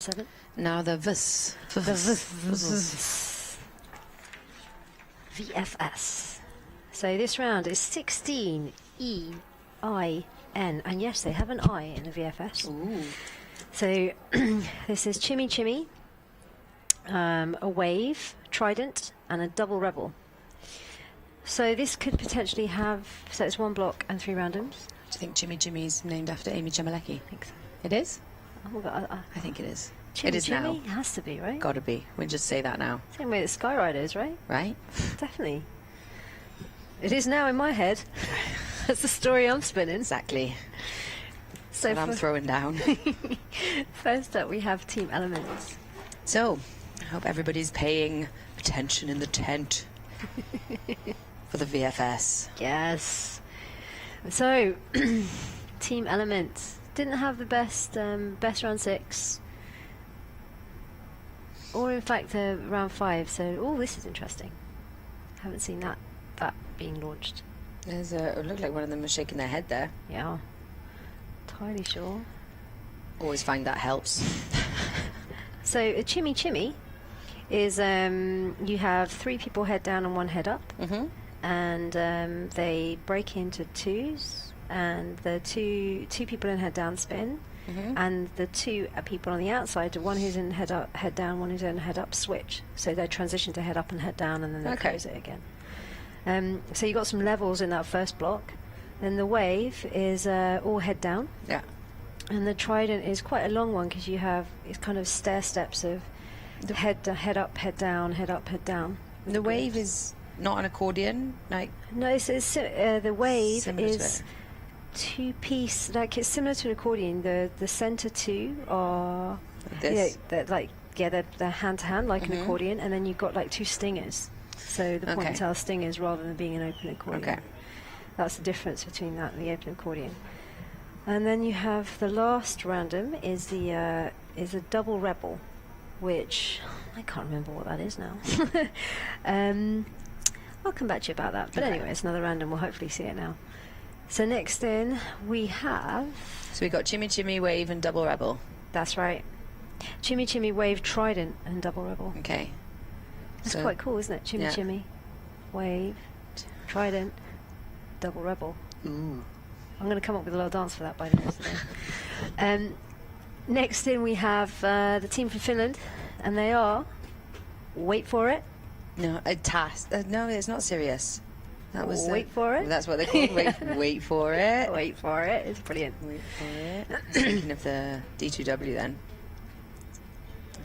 7. Now the VS. VFS. So this round is 16 E-I-N. And yes, they have an I in the VFS. Ooh. So this is Chimmy Chimmy, a Wave, Trident, and a Double Rebel. So this could potentially have, so it's 1 block and 3 randoms. Do you think Jimmy Jimmy's named after Amy Jamilecki? I think so. It is? Oh, I think it is. Chimmy it is Chimmy? now. It has to be, right? Gotta be. We'll just say that now. Same way that Skydiving, right? Right? Definitely. It is now in my head. That's the story I'm spinning. Exactly. So what I'm throwing down. First up, we have Team Elements. So, I hope everybody's paying attention in the tent for the VFS. Yes. So, Team Elements didn't have the best round 6, or in fact round 5. So, oh, this is interesting. Haven't seen that being launched. There's it looked like one of them was shaking their head there. Yeah. Entirely sure. Always find that helps. So a Chimmy Chimmy is you have 3 people head down and 1 head up, and they break into 2s, and the two people in head down spin, and the 2 people on the outside, one who's in head down, one who's in head up, switch. So they transition to head up and head down, and then they close it again. So you got some levels in that first block. Then the Wave is all head down. Yeah. And the Trident is quite a long one because you have it's kind of stair steps of head up, head down, head up, head down. The Wave is not an accordion, like. No, it's the Wave Similar is 2-piece, like it's similar to an accordion. The center 2 are Like this? they're hand to hand like an accordion, and then you've got like 2 stingers. So the point and tail stingers rather than being an open accordion. Okay. That's the difference between that and the open accordion. And then you have the last random is a Double Rebel, which I can't remember what that is now. I'll come back to you about that. But anyway, it's another random. We'll hopefully see it now. So next in we have. So we got Chimmy Chimmy, Wave, and Double Rebel. That's right. Chimmy Chimmy, Wave, Trident, and Double Rebel. Okay. That's quite cool, isn't it? Chimmy Chimmy, Wave, Trident, Double Rebel. Ooh. I'm going to come up with a little dance for that by the end of the day. Next in we have the team from Finland, and they are, wait for it. No, a task. No, it's not serious. That was wait for it. That's what they call it. Wait for it. Wait for it. It's brilliant. Wait for it. Speaking of the D2W then.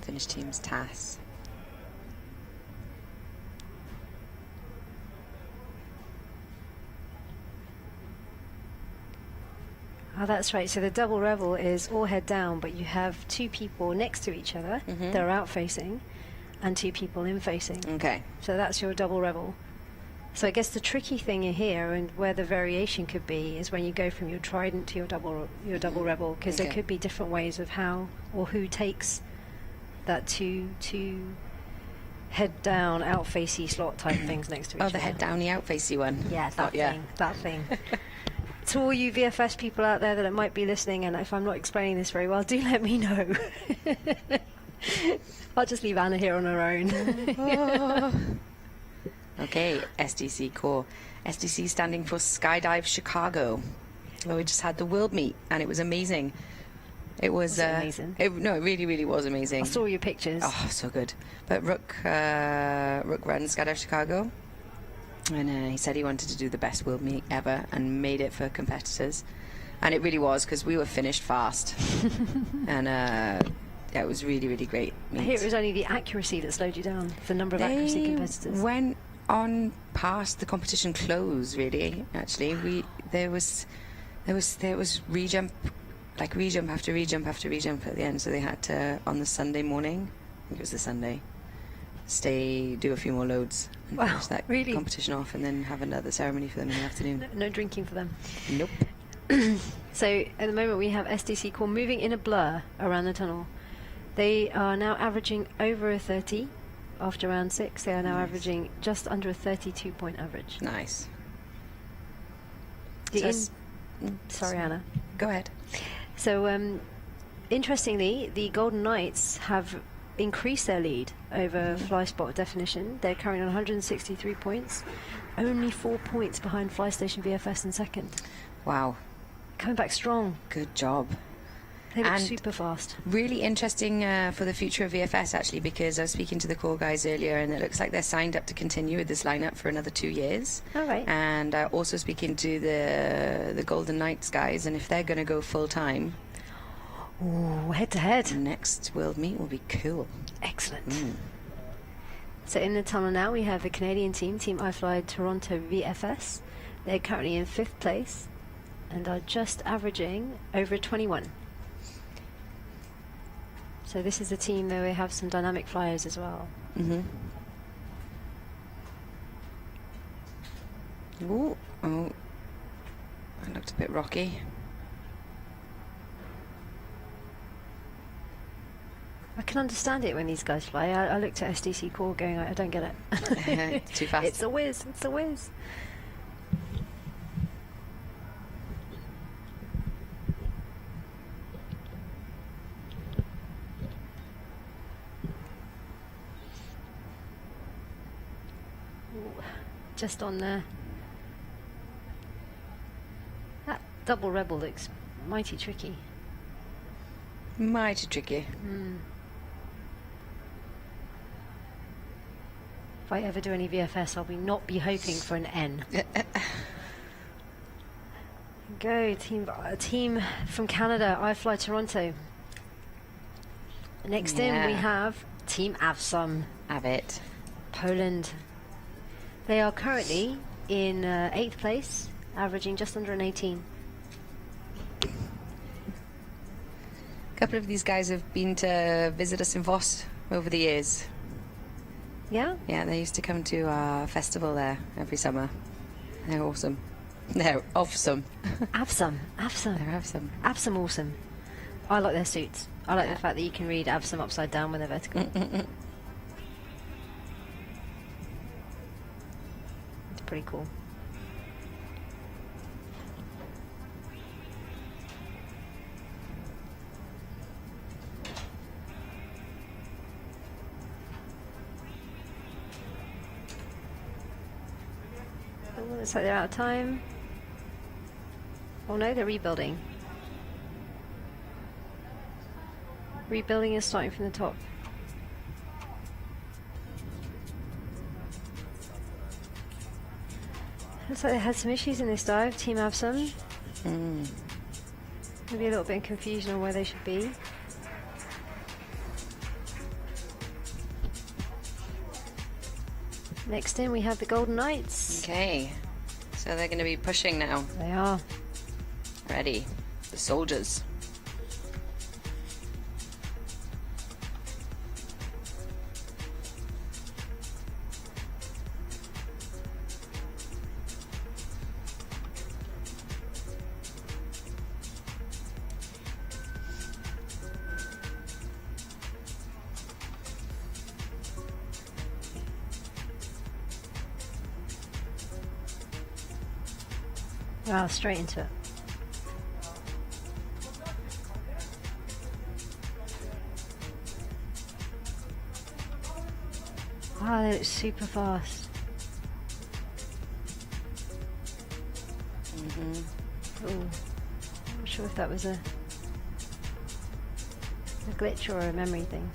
Finnish team's TAS. Oh, that's right. So the Double Rebel is all head down, but you have 2 people next to each other. They're out facing, and 2 people in facing. Okay. So that's your Double Rebel. So I guess the tricky thing here, and where the variation could be, is when you go from your Trident to your Double Rebel, because there could be different ways of how or who takes that two head down, out facey slot type things next to each other. Oh, the head downy, out facey one. Yeah, that thing. To all you VFS people out there that might be listening, and if I'm not explaining this very well, do let me know. I'll just leave Anna here on her own. Okay, SDC Core. SDC standing for Skydive Chicago. Well, we just had the World Meet, and it was amazing. It was amazing. It really, really was amazing. I saw your pictures. Oh, so good. But Rook runs Skydive Chicago. And he said he wanted to do the best World Meet ever and made it for competitors. And it really was, because we were finished fast. And it was really, really great meet. I hear it was only the accuracy that slowed you down, the number of accuracy competitors. Went on past the competition close, really, actually. There was re-jump, like re-jump after re-jump after re-jump at the end, so they had to, on the Sunday morning, I think it was the Sunday, do a few more loads and finish that competition off, and then have another ceremony for them in the afternoon. No drinking for them. Nope. So at the moment we have SDC Core moving in a blur around the tunnel. They are now averaging over a 30 after round 6. They are now averaging just under a 32-point average. Nice. Sorry, Anna. Go ahead. So Interestingly, the Golden Knights have increased their lead over FlySpot Definition. They're currently on 163 points, only 4 points behind FlyStation VFS in second. Wow. Coming back strong. Good job. They look And super fast. Really interesting for the future of VFS, actually, because I was speaking to the core guys earlier, and it looks like they're signed up to continue with this lineup for another 2 years. All right. And also speaking to the Golden Knights guys, and if they're going to go full time, ooh, head to head. Next world meet will be cool. Excellent. So in the tunnel now we have the Canadian team, Team iFLY Toronto VFS. They're currently in 5th place and are just averaging over 21. So this is a team where we have some dynamic flyers as well. Ooh, oh, that looked a bit rocky. I can understand it when these guys fly. I looked at SDC Core going, I don't get it. It's too fast. It's a whiz, it's a whiz. Just on there. That double rebel looks mighty tricky. Mighty tricky. If I ever do any VFS, I'll not be hoping for an N. Go team from Canada, iFLY Toronto. Next in we have Team aVFSome. aVFSome. Poland. They are currently in 8th place, averaging just under an 18. A couple of these guys have been to visit us in Voss over the years. Yeah? Yeah, they used to come to our festival there every summer. They're awesome. They're awesome. aVFSome. They're awesome. aVFSome awesome. I like their suits. I like the fact that you can read aVFSome upside down when they're vertical. It's pretty cool. Oh, looks like they're out of time. Oh no, they're rebuilding. Rebuilding is starting from the top. Looks like they had some issues in this dive, Team aVFSome. Maybe a little bit of confusion on where they should be. Next in we have the Golden Knights. Okay, so they're going to be pushing now. They are. Ready. The soldiers. Wow, straight into it. Wow, they look super fast. Oh, I'm not sure if that was a glitch or a memory thing.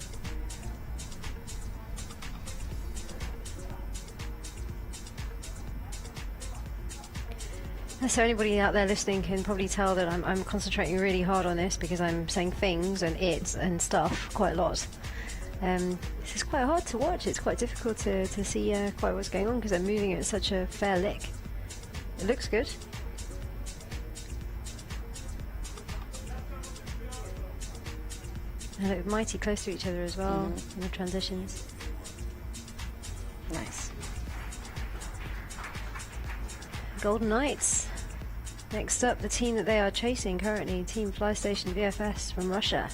So anybody out there listening can probably tell that I'm concentrating really hard on this because I'm saying things and it and stuff quite a lot. This is quite hard to watch. It's quite difficult to see quite what's going on because they're moving at such a fair lick. It looks good. They look mighty close to each other as well in the transitions. Nice. Golden Knights. Next up, the team that they are chasing currently, Team FlyStation VFS from Russia.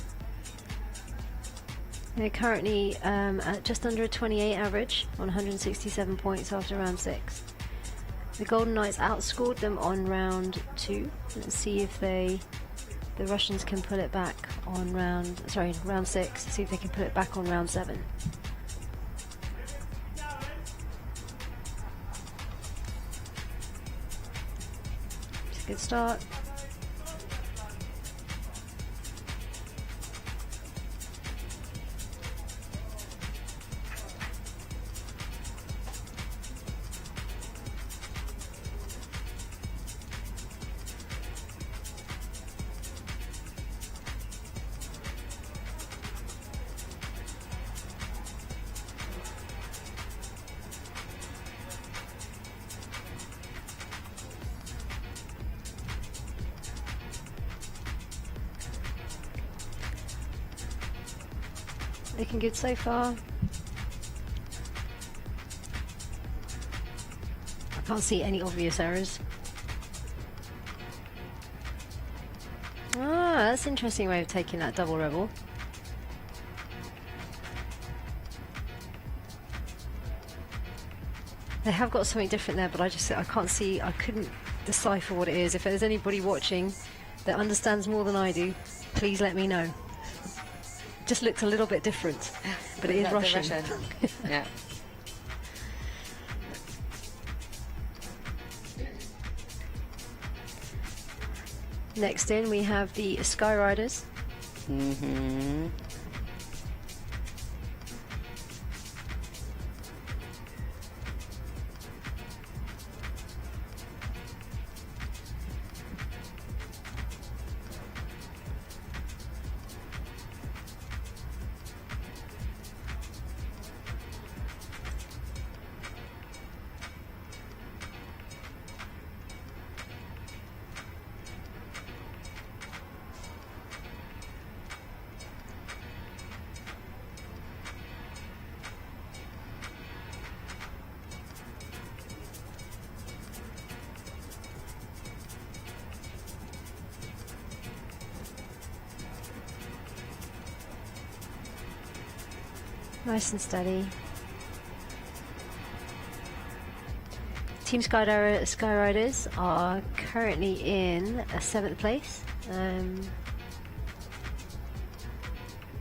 They're currently at just under a 28 average on 167 points after round 6. The Golden Knights outscored them on round 2. Let's see if they the Russians can pull it back on round 6. See if they can put it back on round 7. It's a good start. Looking good so far. I can't see any obvious errors. Ah, that's an interesting way of taking that double rebel. They have got something different there, but I can't see, I couldn't decipher what it is. If there's anybody watching that understands more than I do, please let me know. Just looks a little bit different, but it is Russian. Yeah. Next in we have the Skyriders. Mm-hmm. Nice and steady. Team Skyriders are currently in 7th place.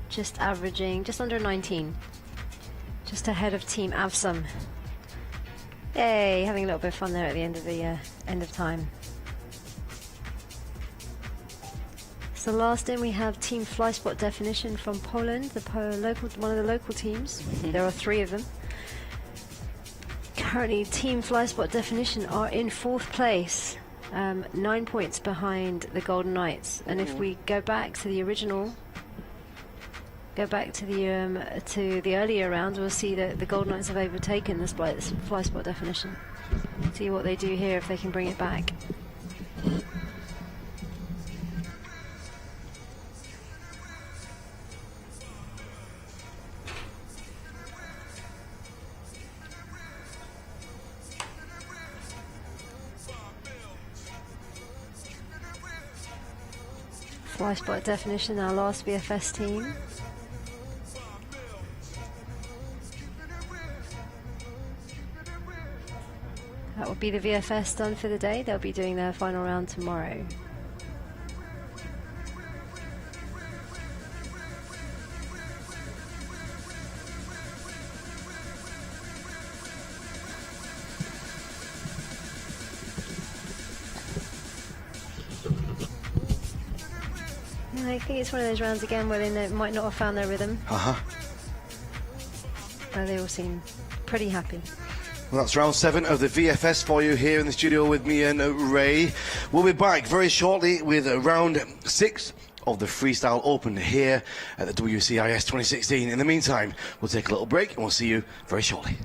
Just averaging just under 19. Just ahead of Team aVFSome. Yay, having a little bit of fun there at the end of the end of time. So last in we have Team FlySpot Definition from Poland, one of the local teams. There are 3 of them. Currently Team FlySpot Definition are in 4th place, 9 points behind the Golden Knights. And if we go back to the original, go back to the earlier rounds, we'll see that the Golden Knights have overtaken the FlySpot Definition. See what they do here, if they can bring it back. FlySpot Definition, our last VFS team. That will be the VFS done for the day. They'll be doing their final round tomorrow. I think it's one of those rounds again where they might not have found their rhythm. But they all seem pretty happy. Well, that's round 7 of the VFS for you here in the studio with me and Ray. We'll be back very shortly with round 6 of the Freestyle Open here at the WCIS 2016. In the meantime, we'll take a little break and we'll see you very shortly.